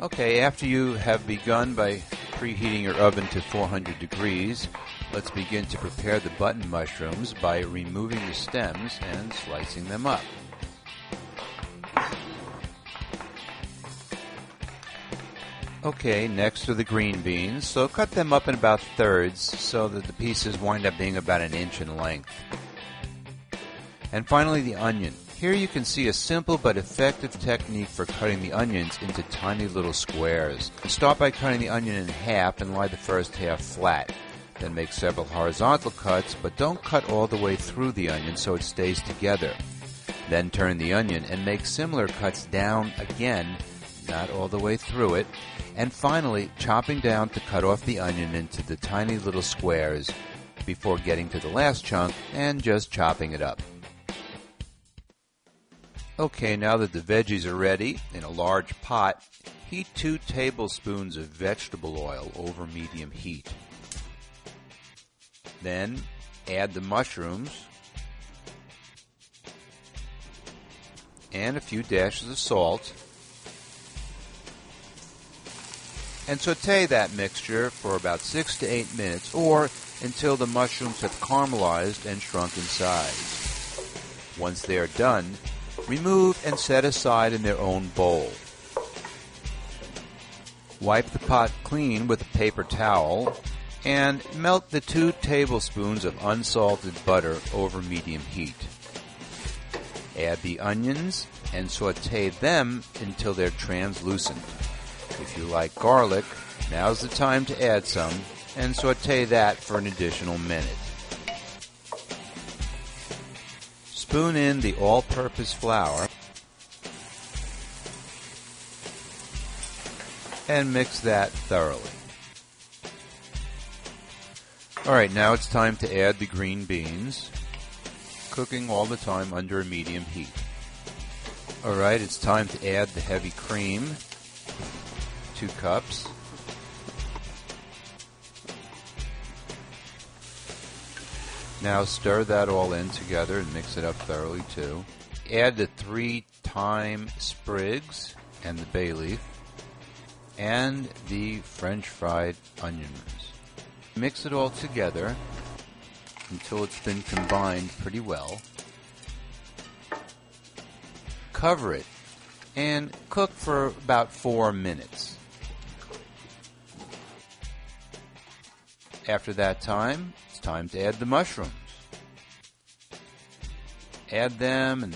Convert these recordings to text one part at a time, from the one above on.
Okay, after you have begun by preheating your oven to 400 degrees, let's begin to prepare the button mushrooms by removing the stems and slicing them up. Okay, next are the green beans, so cut them up in about thirds so that the pieces wind up being about an inch in length. And finally the onion. Here you can see a simple but effective technique for cutting the onions into tiny little squares. Start by cutting the onion in half and lie the first half flat. Then make several horizontal cuts, but don't cut all the way through the onion so it stays together. Then turn the onion and make similar cuts down again, not all the way through it. And finally, chopping down to cut off the onion into the tiny little squares before getting to the last chunk and just chopping it up. Okay, now that the veggies are ready, in a large pot, heat 2 tablespoons of vegetable oil over medium heat. Then add the mushrooms and a few dashes of salt and saute that mixture for about 6 to 8 minutes or until the mushrooms have caramelized and shrunk in size. Once they are done, remove and set aside in their own bowl. Wipe the pot clean with a paper towel and melt the 2 tablespoons of unsalted butter over medium heat. Add the onions and saute them until they're translucent. If you like garlic, now's the time to add some and saute that for an additional minute. Spoon in the all-purpose flour and mix that thoroughly. Alright, now it's time to add the green beans, cooking all the time under a medium heat. Alright, it's time to add the heavy cream, 2 cups. Now stir that all in together and mix it up thoroughly too. Add the 3 thyme sprigs and the bay leaf and the French fried onions. Mix it all together until it's been combined pretty well. Cover it and cook for about 4 minutes. After that time, it's time to add the mushrooms. Add them and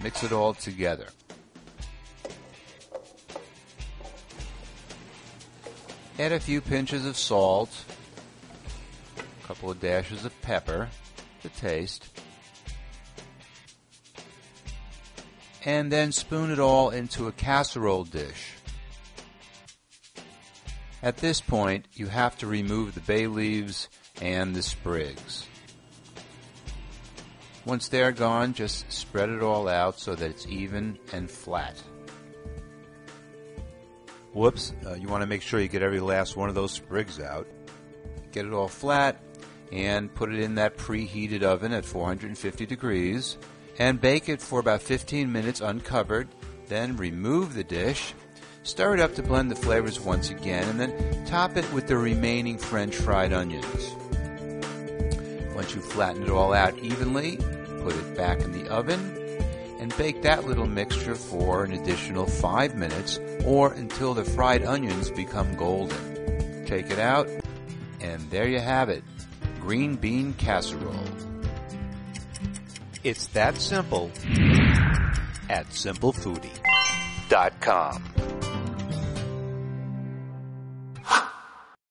mix it all together. Add a few pinches of salt, a couple of dashes of pepper to taste, and then spoon it all into a casserole dish. At this point, you have to remove the bay leaves and the sprigs. Once they're gone, just spread it all out so that it's even and flat. Whoops, you want to make sure you get every last one of those sprigs out. Get it all flat and put it in that preheated oven at 450 degrees and bake it for about 15 minutes uncovered. Then remove the dish. Stir it up to blend the flavors once again, and then top it with the remaining French fried onions. Once you flatten it all out evenly, put it back in the oven and bake that little mixture for an additional 5 minutes or until the fried onions become golden. Take it out, and there you have it, green bean casserole. It's that simple at simplefoodie.com.